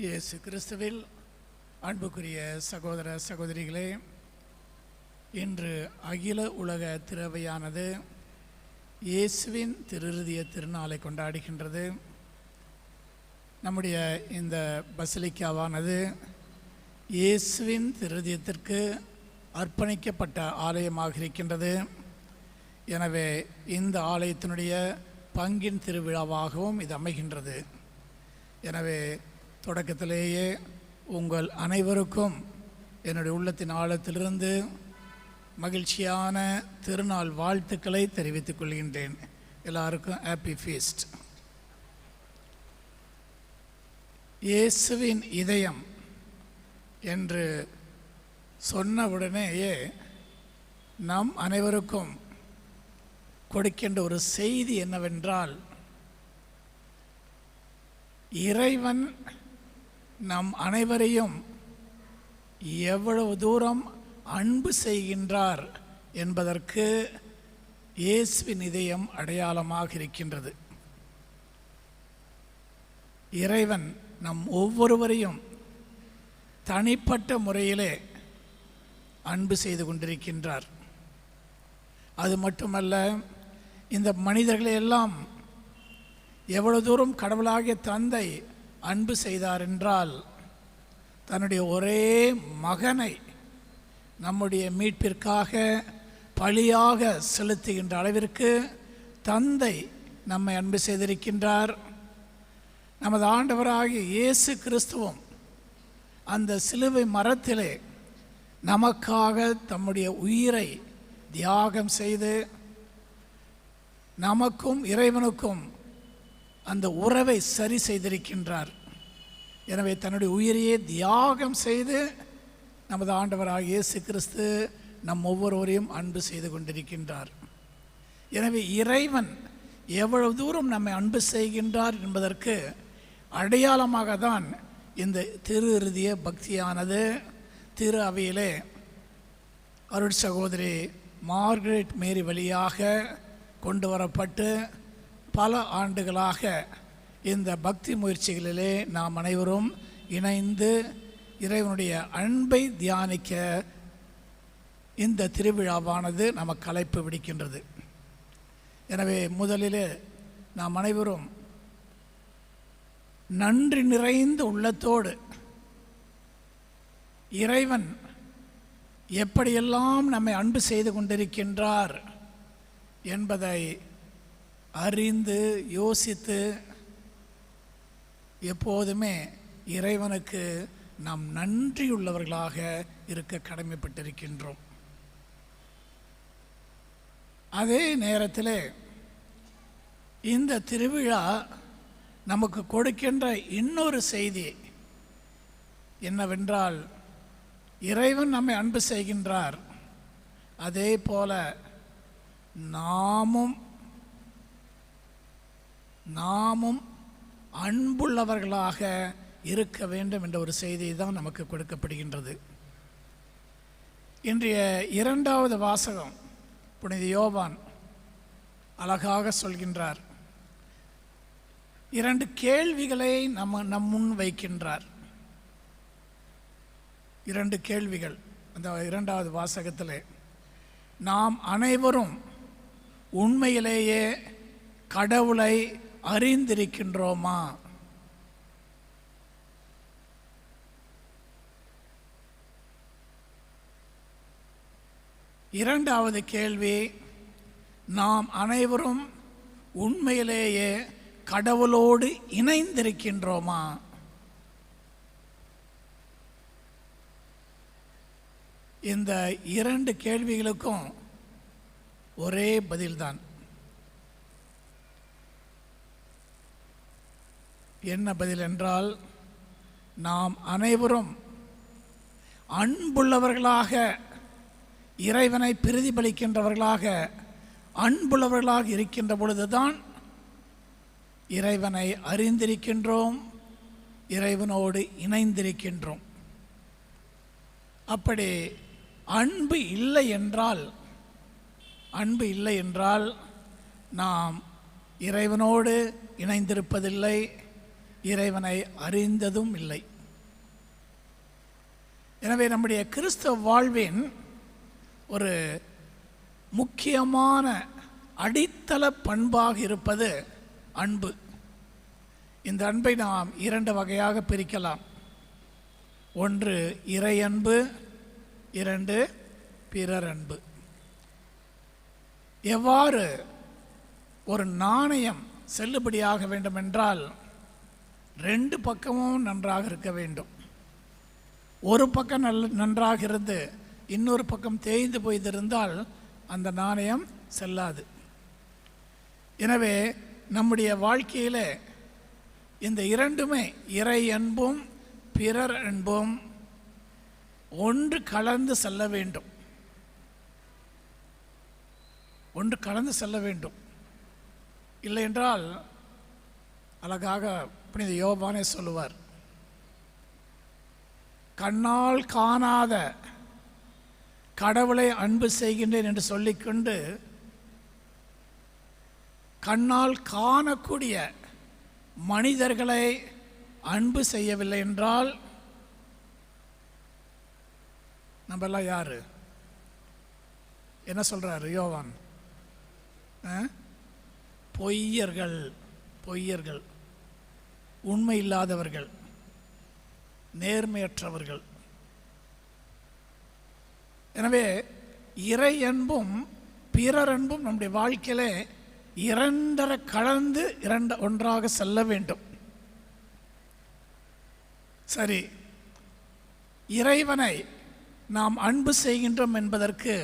இயேசு கிறிஸ்துவில் அன்புக்குரிய சகோதர சகோதரிகளே, இன்று அகில உலக திரவையானது இயேசுவின் திருஇறுதிய திருநாளை கொண்டாடுகின்றது. நம்முடைய இந்த பசிலிக்காவானது இயேசுவின் திருஇறுதியத்திற்கு அர்ப்பணிக்கப்பட்ட ஆலயமாக இருக்கின்றது. எனவே இந்த ஆலயத்தினுடைய பங்கின் திருவிழாவாகவும் இது அமைகின்றது. எனவே தொடக்கத்திலேயே உங்கள் அனைவருக்கும் என்னுடைய உள்ளத்தின் ஆழத்திலிருந்து மகிழ்ச்சியான திருநாள் வாழ்த்துக்களை தெரிவித்துக் கொள்கின்றேன். எல்லாருக்கும் ஹாப்பி ஃபீஸ்ட். இயேசுவின் இதயம் என்று சொன்னவுடனேயே நம் அனைவருக்கும் கொடுக்கின்ற ஒரு செய்தி என்னவென்றால், இறைவன் நம் அனைவரையும் எவ்வளவு தூரம் அன்பு செய்கின்றார் என்பதற்கு இயேசுவின் இதயம் அடையாளமாக இருக்கின்றது. இறைவன் நம் ஒவ்வொருவரையும் தனிப்பட்ட முறையிலே அன்பு செய்து கொண்டிருக்கின்றார். அது மட்டுமல்ல, இந்த மனிதர்களை எல்லாம் எவ்வளவு தூரம் கடவுளாகிய தந்தை அன்பு செய்தார் என்றால், தன்னுடைய ஒரே மகனை நம்முடைய மீட்பிற்காக பலியாக செலுத்துகின்ற அளவிற்கு தந்தை நம்மை அன்பு செய்திருக்கின்றார். நமது ஆண்டவராகிய இயேசு கிறிஸ்துவும் அந்த சிலுவை மரத்திலே நமக்காக தம்முடைய உயிரை தியாகம் செய்து நமக்கும் இறைவனுக்கும் அந்த உறவை சரி செய்திருக்கின்றார். எனவே தன்னுடைய உயிரையே தியாகம் செய்து நமது ஆண்டவராகிய இயேசு கிறிஸ்து நம் ஒவ்வொருவரையும் அன்பு செய்து கொண்டிருக்கின்றார். எனவே இறைவன் எவ்வளவு தூரம் நம்மை அன்பு செய்கின்றார் என்பதற்கு அடையாளமாக தான் இந்த திருஇறுதிய பக்தியானது திரு அவையிலே அருட் சகோதரி மார்கரெட் மேரி வழியாக கொண்டு வரப்பட்டு பல ஆண்டுகளாக இந்த பக்தி முயற்சிகளிலே நாம் அனைவரும் இணைந்து இறைவனுடைய அன்பை தியானிக்க இந்த திருவிழாவானது நமக்கு அழைப்பு விடுக்கின்றது. எனவே முதலிலே நாம் அனைவரும் நன்றி நிறைந்த உள்ளத்தோடு இறைவன் எப்படியெல்லாம் நம்மை அன்பு செய்து கொண்டிருக்கின்றார் என்பதை அறிந்து யோசித்து எப்போதுமே இறைவனுக்கு நாம் நன்றியுள்ளவர்களாக இருக்க கடமைப்பட்டிருக்கின்றோம். அதே நேரத்தில் இந்த திருவிழா நமக்கு கொடுக்கின்ற இன்னொரு செய்தி என்னவென்றால், இறைவன் நம்மை அன்பு செய்கின்றார், அதே போல நாமும் அன்புள்ளவர்களாக இருக்க வேண்டும் என்ற ஒரு செய்தி தான் நமக்கு கொடுக்கப்படுகின்றது. இன்றைய இரண்டாவது வாசகம் புனித யோவான் அழகாக சொல்கின்றார். இரண்டு கேள்விகளை நம் முன் வைக்கின்றார். இரண்டு கேள்விகள் அந்த இரண்டாவது வாசகத்திலே, நாம் அனைவரும் உண்மையிலேயே கடவுளை அறிந்திருக்கின்றோமா? இரண்டாவது கேள்வி, நாம் அனைவரும் உண்மையிலேயே கடவுளோடு இணைந்திருக்கின்றோமா? இந்த இரண்டு கேள்விகளுக்கும் ஒரே பதில்தான். என்ன பதில் என்றால், நாம் அனைவரும் அன்புள்ளவர்களாக, இறைவனை பிரதிபலிக்கின்றவர்களாக, அன்புள்ளவர்களாக இருக்கின்ற பொழுதுதான் இறைவனை அறிந்திருக்கின்றோம், இறைவனோடு இணைந்திருக்கின்றோம். அப்படி அன்பு இல்லை என்றால் நாம் இறைவனோடு இணைந்திருப்பதில்லை, இறைவனை அறிந்ததும் இல்லை. எனவே நம்முடைய கிறிஸ்தவ வாழ்வின் ஒரு முக்கியமான அடித்தள பண்பாக இருப்பது அன்பு. இந்த அன்பை நாம் இரண்டு வகையாக பிரிக்கலாம். ஒன்று இறை அன்பு, இரண்டு பிறர் அன்பு. எவ்வாறு ஒரு நாணயம் செல்லுபடியாக வேண்டும் என்றால் ரெண்டு பக்கமும் நன்றாக இருக்க வேண்டும். ஒரு பக்கம் நன்றாக இருந்து இன்னொரு பக்கம் தேய்ந்து போய்திருந்தால் அந்த நாணயம் செல்லாது. எனவே நம்முடைய வாழ்க்கையில் இந்த இரண்டுமே, இறை அன்பும் பிறர் அன்பும் ஒன்று கலந்து செல்ல வேண்டும். ஒன்று கலந்து செல்ல வேண்டும். இல்லை என்றால் அழகாக புனித யோவானே சொல்லுவார், கண்ணால் காணாத கடவுளை அன்பு செய்கின்றேன் என்று சொல்லிக்கொண்டு கண்ணால் காணக்கூடிய மனிதர்களை அன்பு செய்யவில்லை என்றால் நம்மெல்லாம் யாரு? என்ன சொல்றாரு யோவான்? பொய்யர்கள், பொய்யர்கள், உண்மை இல்லாதவர்கள், நேர்மையற்றவர்கள். எனவே இறை அன்பும் பிறர் அன்பும் நம்முடைய வாழ்க்கையில இரண்டரை கலந்து ஒன்றாக செல்ல வேண்டும். சரி, இறைவனை நாம் அன்பு செய்கின்றோம் என்பதற்கு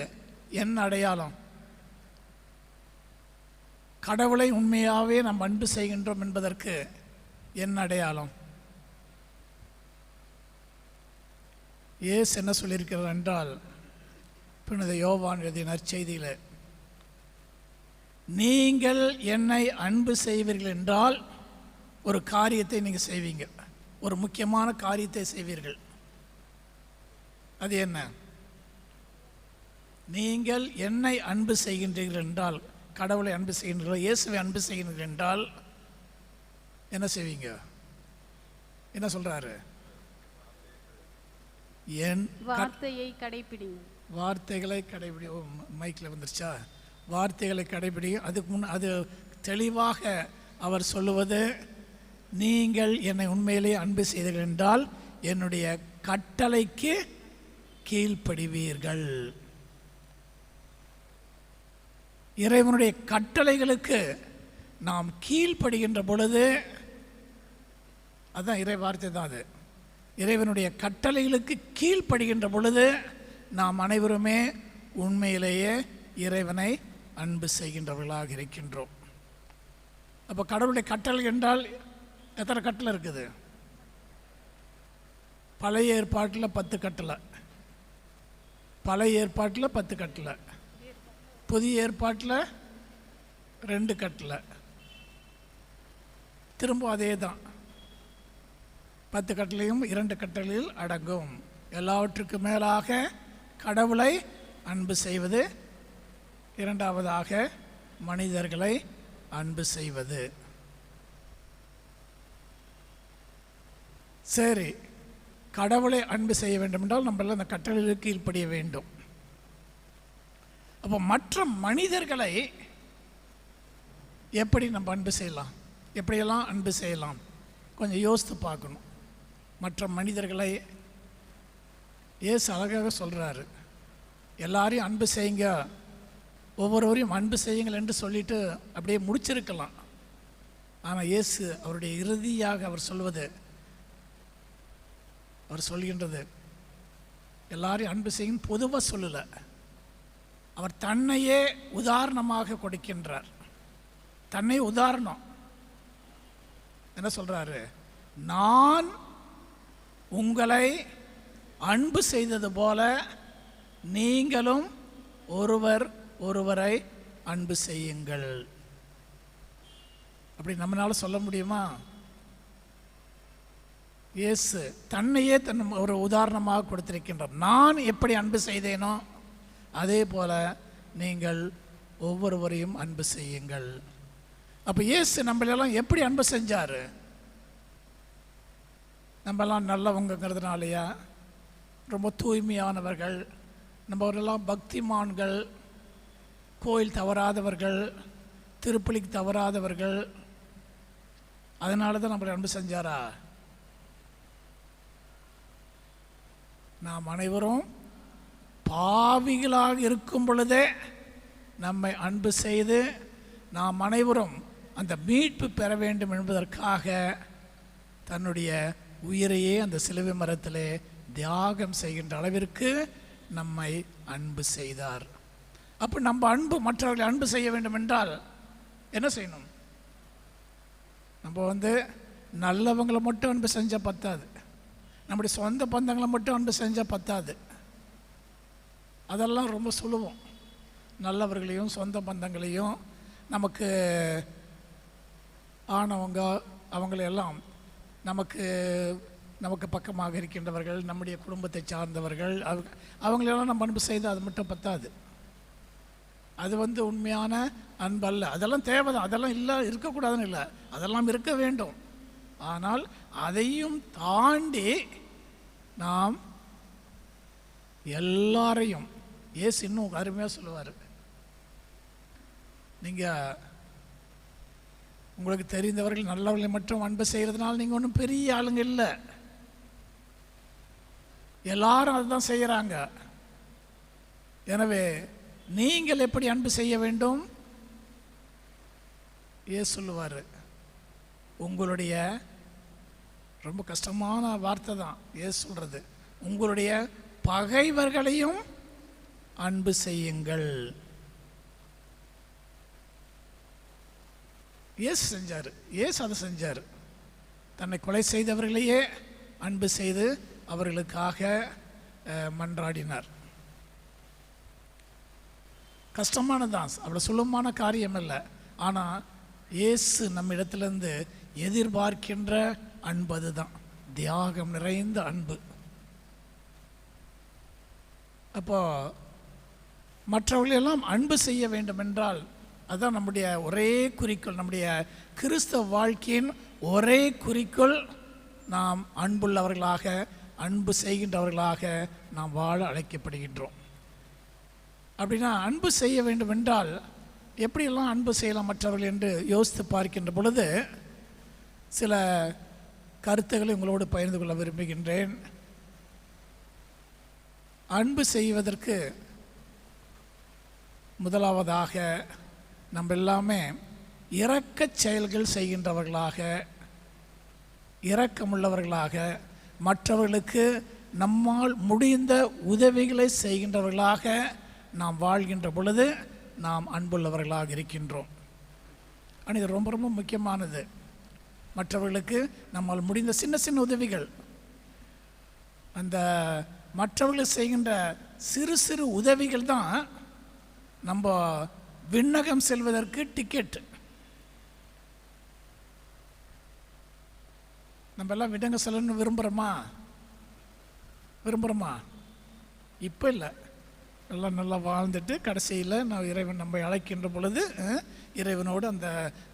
என்ன அடையாளம்? கடவுளை உண்மையாகவே நாம் அன்பு செய்கின்றோம் என்பதற்கு என்ன அடையாளம்? இயேசு என்ன சொல்லியிருக்கிறார் என்றால், புனித யோவான் எழுதிய நற்செய்தியில், நீங்கள் என்னை அன்பு செய்வீர்கள் என்றால் ஒரு காரியத்தை நீங்கள் செய்வீங்க, ஒரு முக்கியமான காரியத்தை செய்வீர்கள். அது என்ன? நீங்கள் என்னை அன்பு செய்கின்றீர்கள் என்றால், கடவுளை அன்பு செய்கின்றீர்கள், இயேசுவை அன்பு செய்கின்றீர்கள் என்றால் என்ன செய்வீங்க? என்ன சொல்றாரு? என் வார்த்தையை கடைபிடிங்க. வார்த்தைகளை கடைபிடி. மைக்கில் வந்துருச்சா? வார்த்தைகளை கடைபிடிங்க. அதுக்கு முன் அது தெளிவாக அவர் சொல்லுவது, நீங்கள் என்னை உண்மையிலேயே அன்பு செய்தீர்கள் என்றால் என்னுடைய கட்டளைக்கு கீழ்ப்படிவீர்கள். இறைவனுடைய கட்டளைகளுக்கு நாம் கீழ்ப்படுகின்ற பொழுது, அதுதான் இறை வார்த்தை தான் அது, இறைவனுடைய கட்டளைகளுக்கு கீழ்ப்படுகின்ற பொழுது நாம் அனைவருமே உண்மையிலேயே இறைவனை அன்பு செய்கின்றவர்களாக இருக்கின்றோம். அப்போ கடவுளுடைய கட்டளை என்றால் எத்தனை கட்டளை இருக்குது? பழைய ஏற்பாட்டில் 10 கட்டளை, பழைய ஏற்பாட்டில் 10 கட்டளை, புதிய ஏற்பாட்டில் 2 கட்டளை, திரும்ப அதே தான். 10 கட்டளையும் 2 கட்டளையில் அடங்கும். எல்லாவற்றுக்கு மேலாக கடவுளை அன்பு செய்வது, இரண்டாவதாக மனிதர்களை அன்பு செய்வது. சரி, கடவுளை அன்பு செய்ய வேண்டும் என்றால் நம்மள அந்த கட்டளைகளுக்கு கீழ்ப்படிய வேண்டும். அப்போ மற்ற மனிதர்களை எப்படி நம்ம அன்பு செய்யலாம்? எப்படியெல்லாம் அன்பு செய்யலாம்? கொஞ்சம் யோசித்து பார்க்கணும். மற்ற மனிதர்களை இயேசு அழகாக சொல்கிறாரு, எல்லாரையும் அன்பு செய்யுங்க, ஒவ்வொருவரையும் அன்பு செய்யுங்கள் என்று சொல்லிட்டு அப்படியே முடிச்சிருக்கலாம். ஆனால் இயேசு அவருடைய இறுதியாக அவர் சொல்வது, அவர் சொல்கின்றது, எல்லாரையும் அன்பு செய்யும் பொதுவாக சொல்லலை, அவர் தன்னையே உதாரணமாக கொடுக்கின்றார். தன்னை உதாரணம் என்ன சொல்றாரு? நான் உங்களை அன்பு செய்தது போல நீங்களும் ஒருவர் ஒருவரை அன்பு செய்யுங்கள். அப்படி நம்மளால சொல்ல முடியுமா? இயேசு தன்னையே ஒரு உதாரணமாக கொடுத்திருக்கின்றார். நான் எப்படி அன்பு செய்தேனோ அதே போல நீங்கள் ஒவ்வொருவரையும் அன்பு செய்யுங்கள். அப்போ இயேசு நம்மளெல்லாம் எப்படி அன்பு செஞ்சார்? நம்மெல்லாம் நல்லவங்கிறதுனாலையா, ரொம்ப தூய்மையானவர்கள், நம்மவரெல்லாம் பக்திமான்கள், கோயில் தவறாதவர்கள், திருப்பலிக்கு தவறாதவர்கள், அதனால தான் நம்மளை அன்பு செஞ்சாரா? நாம் அனைவரும் பாவிகளாக இருக்கும் பொழுதே நம்மை அன்பு செய்து நாம் அனைவரும் அந்த மீட்பு பெற வேண்டும் என்பதற்காக தன்னுடைய உயிரையே அந்த சிலுவை மரத்திலே தியாகம் செய்கின்ற அளவிற்கு நம்மை அன்பு செய்தார். அப்போ நம்ம அன்பு மற்றவர்களை அன்பு செய்ய வேண்டும் என்றால் என்ன செய்யணும்? நம்ம நல்லவங்களை மட்டும் அன்பு செஞ்சால் பத்தாது, நம்முடைய சொந்த பந்தங்களை மட்டும் அன்பு செஞ்சால் பத்தாது. அதெல்லாம் ரொம்ப சுலபம். நல்லவர்களையும் சொந்த பந்தங்களையும் நமக்கு ஆனவங்க அவங்களையெல்லாம் நமக்கு பக்கமாக இருக்கின்றவர்கள், நம்முடைய குடும்பத்தை சார்ந்தவர்கள், அவங்களெல்லாம் நம்ம அன்பு செய்து அது மட்டும் பத்தாது. அது உண்மையான அன்பு அல்ல. அதெல்லாம் தேவைதான், அதெல்லாம் இல்லை இருக்கக்கூடாதுன்னு இல்லை, அதெல்லாம் இருக்க வேண்டும். ஆனால் அதையும் தாண்டி நாம் எல்லாரையும், இயேசு இன்னும் அருமையாக சொல்லுவார், நீங்கள் உங்களுக்கு தெரிந்தவர்கள் நல்லவர்களை மட்டும் அன்பு செய்கிறதுனால நீங்கள் ஒன்றும் பெரிய ஆளுங்க இல்லை, எல்லாரும் அதுதான் செய்கிறாங்க. எனவே நீங்கள் எப்படி அன்பு செய்ய வேண்டும்? இயேசு சொல்லுவார், உங்களுடைய, ரொம்ப கஷ்டமான வார்த்தை தான் இயேசு சொல்கிறது, உங்களுடைய பகைவர்களையும் அன்பு செய்யுங்கள். இயேசு செஞ்சார், இயேசு அதை செஞ்சார். தன்னை கொலை செய்தவர்களையே அன்பு செய்து அவர்களுக்காக மன்றாடினார். கஷ்டமானதான், அவ்வளோ சுலபமான காரியம் இல்லை. ஆனால் இயேசு நம்ம இடத்துலேருந்து எதிர்பார்க்கின்ற அன்பு அதுதான், தியாகம் நிறைந்த அன்பு. அப்போ மற்றவர்களெல்லாம் அன்பு செய்ய வேண்டும் என்றால் அதுதான் நம்முடைய ஒரே குறிக்கோள், நம்முடைய கிறிஸ்தவ வாழ்க்கையின் ஒரே குறிக்கோள். நாம் அன்புள்ளவர்களாக, அன்பு செய்கின்றவர்களாக நாம் வாழ அழைக்கப்படுகின்றோம். அப்படின்னா அன்பு செய்ய வேண்டும் என்றால் எப்படியெல்லாம் அன்பு செய்யலாம் மற்றவர்கள் என்று யோசித்து பார்க்கின்ற பொழுது சில கருத்துக்களை உங்களோடு பகிர்ந்து கொள்ள விரும்புகின்றேன். அன்பு செய்வதற்கு முதலாவதாக நம்ம எல்லாமே இரக்கச் செயல்கள் செய்கின்றவர்களாக, இரக்கமுள்ளவர்களாக, மற்றவர்களுக்கு நம்மால் முடிந்த உதவிகளை செய்கின்றவர்களாக நாம் வாழ்கின்ற பொழுது நாம் அன்புள்ளவர்களாக இருக்கின்றோம். ஆனால் இது ரொம்ப ரொம்ப முக்கியமானது. மற்றவர்களுக்கு நம்மால் முடிந்த சின்ன சின்ன உதவிகள், அந்த மற்றவர்களுக்கு செய்கின்ற சிறு சிறு உதவிகள் தான் நம்ம விண்ணகம் செல்வதற்கு டிக்கெட். நம்ம எல்லாம் விண்ணகம் செல்லணும்னு விரும்புகிறோமா? இப்போ இல்லை, எல்லாம் நல்லா வாழ்ந்துட்டு கடைசியில் நான் இறைவன் நம்மை அழைக்கின்ற பொழுது இறைவனோடு அந்த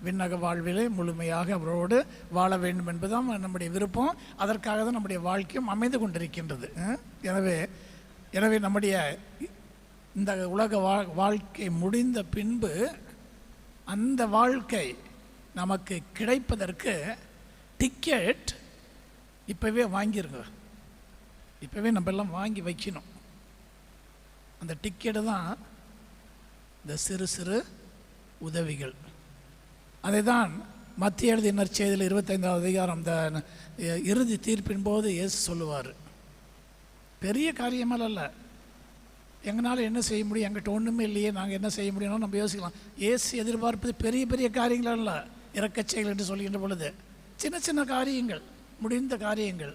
விண்ணக வாழ்விலே முழுமையாக அவரோடு வாழ வேண்டும் என்பதுதான் நம்முடைய விருப்பம். அதற்காக தான் நம்முடைய வாழ்க்கையும் அமைந்து கொண்டிருக்கின்றது. எனவே நம்முடைய இந்த உலக வாழ்க்கை முடிந்த பின்பு அந்த வாழ்க்கை நமக்கு கிடைப்பதற்கு டிக்கெட் இப்போவே வாங்கிருங்க. இப்போவே நம்ம எல்லாம் வாங்கி வைக்கணும். அந்த டிக்கெட்டு தான் இந்த சிறு சிறு உதவிகள். அதை தான் மத்திய எழுதிய நற்செய்தியில் 25வது அதிகாரம் அந்த இறுதி தீர்ப்பின் போது இயேசு சொல்லுவார், பெரிய காரியமாக இல்லை, எங்களால் என்ன செய்ய முடியும், எங்கிட்ட ஒன்றுமே இல்லையே, நாங்கள் என்ன செய்ய முடியும்னு நம்ம யோசிக்கலாம். இயேசு எதிர்பார்ப்பது பெரிய பெரிய காரியங்கள் அல்ல, இரக்கச் செயல் என்று சொல்கின்ற பொழுது சின்ன சின்ன காரியங்கள், முடிந்த காரியங்கள்.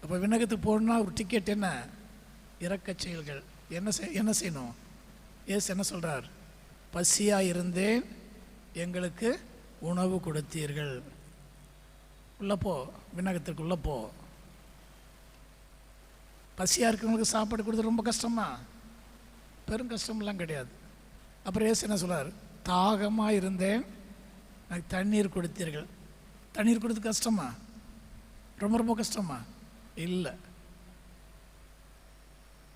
அப்போ விண்ணகத்துக்கு போகணுன்னா ஒரு டிக்கெட் என்ன? இரக்கச் செயல்கள். என்ன செய்யணும்? இயேசு என்ன சொல்கிறார்? பசியாக இருந்தேன், எங்களுக்கு உணவு கொடுத்தீர்கள். உள்ளப்போ, விண்ணகத்திற்கு உள்ளப்போ. பசியாக இருக்கிறவங்களுக்கு சாப்பாடு கொடுத்து ரொம்ப கஷ்டமா? பெரும் கஷ்டமெல்லாம் கிடையாது. அப்புறம் இயேசு என்ன சொல்கிறார்? தாகமாக இருந்தேன், எனக்கு தண்ணீர் கொடுத்தீர்கள். தண்ணீர் கொடுத்து கஷ்டமா? ரொம்ப ரொம்ப கஷ்டமா? இல்லை.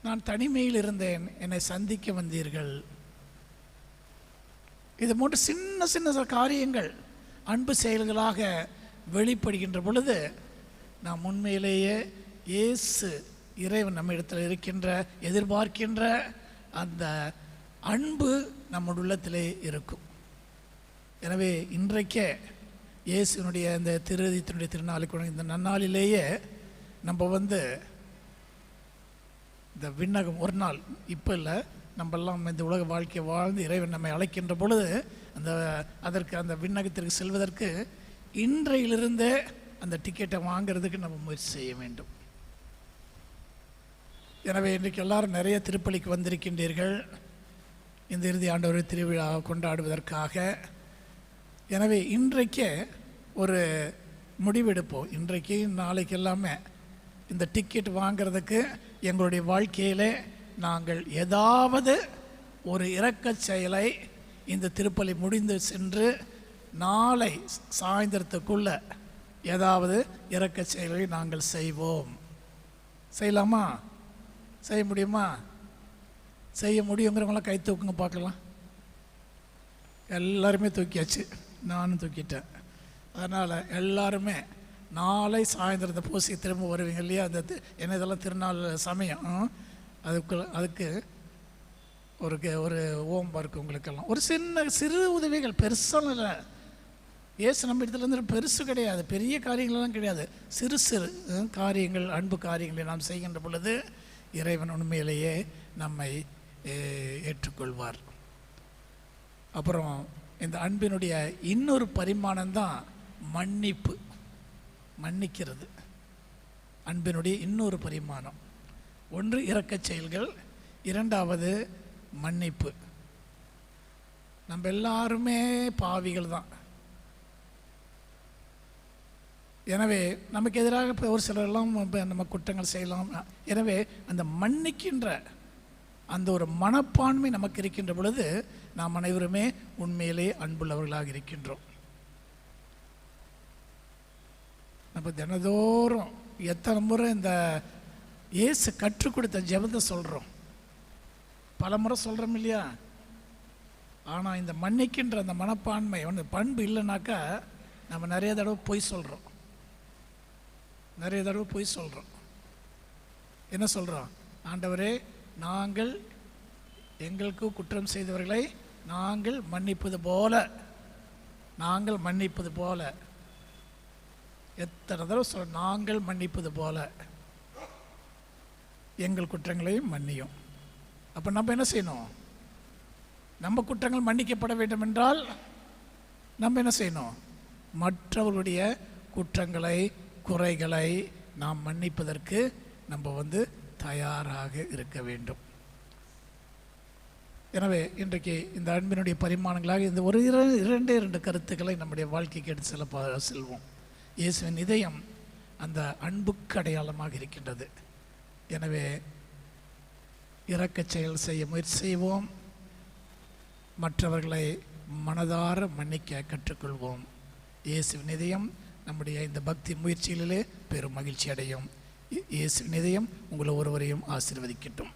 நான் தனிமையில் இருந்தேன், என்னை சந்திக்க வந்தீர்கள். இது போன்ற சின்ன சின்ன காரியங்கள் அன்பு செயல்களாக வெளிப்படுகின்ற பொழுது நாம் உண்மையிலேயே இயேசு இறைவன் நம்ம இடத்துல இருக்கின்ற எதிர்பார்க்கின்ற அந்த அன்பு நம்முடைய உள்ளத்திலே இருக்கும். எனவே இன்றைக்கே இயேசுனுடைய இந்த திருதித்தினுடைய திருநாளுக்கு இந்த நன்னாளிலேயே நம்ம இந்த விண்ணகம் ஒரு நாள் இப்போ இல்லை, நம்மெல்லாம் இந்த உலக வாழ்க்கையை வாழ்ந்து இறைவன் நம்மை அழைக்கின்ற பொழுது அந்த விண்ணகத்திற்கு செல்வதற்கு இன்றையிலிருந்தே அந்த டிக்கெட்டை வாங்கிறதுக்கு நம்ம முயற்சி செய்ய வேண்டும். எனவே இன்றைக்கு எல்லாரும் நிறைய திருப்பலிக்கு வந்திருக்கின்றீர்கள் இந்த இறுதி ஆண்டவர் திருவிழா கொண்டாடுவதற்காக. எனவே இன்றைக்கே ஒரு முடிவெடுப்போம். இன்றைக்கு நாளைக்கு எல்லாமே இந்த டிக்கெட் வாங்கிறதுக்கு எங்களுடைய வாழ்க்கையிலே நாங்கள் ஏதாவது ஒரு இரக்கச் செயலை இந்த திருப்பலி முடிந்து சென்று நாளை சாயந்தரத்துக்குள்ள ஏதாவது இரக்கச் செயலை நாங்கள் செய்வோம். செய்யலாமா? செய்ய முடியுமா? செய்ய முடியுங்கிறவங்களாம் கை தூக்குங்க பார்க்கலாம். எல்லாருமே தூக்கியாச்சு, நானும் தூக்கிட்டேன். அதனால் எல்லாருமே நாளை சாயந்தரத்தை பூசி திரும்ப வருவீங்க இல்லையா? அந்த என்ன இதெல்லாம் திருநாள் சமயம், அதுக்கு ஒரு ஓம்பா இருக்குது உங்களுக்கெல்லாம். ஒரு சிறு உதவிகள், பெருசாக இல்லை. ஏசு நம்ம இடத்துலேருந்து பெருசு கிடையாது, பெரிய காரியங்கள்லாம் கிடையாது. சிறு சிறு காரியங்கள், அன்பு காரியங்களை நாம் செய்கின்ற பொழுது இறைவன் உண்மையிலேயே நம்மை ஏற்றுக்கொள்வார். அப்புறம் இந்த அன்பினுடைய இன்னொரு பரிமாணம்தான் மன்னிப்பு, மன்னிக்கிறது. அன்பினுடைய இன்னொரு பரிமாணம், ஒன்று இரக்கச் செயல்கள், இரண்டாவது மன்னிப்பு. நம்ம எல்லாருமே பாவிகள் தான். எனவே நமக்கு எதிராக இப்போ ஒரு சிலரெல்லாம் நம்ம குற்றங்கள் செய்யலாம். எனவே அந்த மன்னிக்கின்ற அந்த ஒரு மனப்பான்மை நமக்கு இருக்கின்ற பொழுது நாம் அனைவருமே உண்மையிலே அன்புள்ளவர்களாக இருக்கின்றோம். நம்ம தினதோறும் எத்தனை முறை இந்த இயேசு கற்றுக் கொடுத்த ஜெபத்தை சொல்கிறோம், பல முறை சொல்கிறோம் இல்லையா? ஆனால் இந்த மன்னிக்கின்ற அந்த மனப்பான்மை பண்பு இல்லைனாக்கா நம்ம நிறைய தடவை பொய் சொல்கிறோம். என்ன சொல்கிறோம்? ஆண்டவரே, நாங்கள் எங்களுக்கு குற்றம் செய்தவர்களை நாங்கள் மன்னிப்பது போல எத்தனை தடவை நாங்கள் மன்னிப்பது போல எங்கள் குற்றங்களையும் மன்னியும். அப்போ நம்ம என்ன செய்யணும்? நம்ம குற்றங்கள் மன்னிக்கப்பட வேண்டும் என்றால் நம்ம என்ன செய்யணும்? மற்றவர்களுடைய குற்றங்களை, குறைகளை நாம் மன்னிப்பதற்கு நம்ம தயாராக இருக்க வேண்டும். எனவே இன்றைக்கு இந்த அன்பினுடைய பரிமாணங்களாக இந்த ஒரு இரண்டு கருத்துக்களை நம்முடைய வாழ்க்கைக்கு எடுத்து செல்வோம். இயேசுவின் இதயம் அந்த அன்புக்கு அடையாளமாக இருக்கின்றது. எனவே இரக்கச் செயல் செய்ய முயற்சி செய்வோம், மற்றவர்களை மனதார மன்னிக்க கற்றுக்கொள்வோம். இயேசுவின் இதயம் நம்முடைய இந்த பக்தி முயற்சிகளிலே பெரும் மகிழ்ச்சி அடையும். இயேசுவின் இதயம் உங்களை ஒருவரையும் ஆசீர்வதிக்கட்டும்.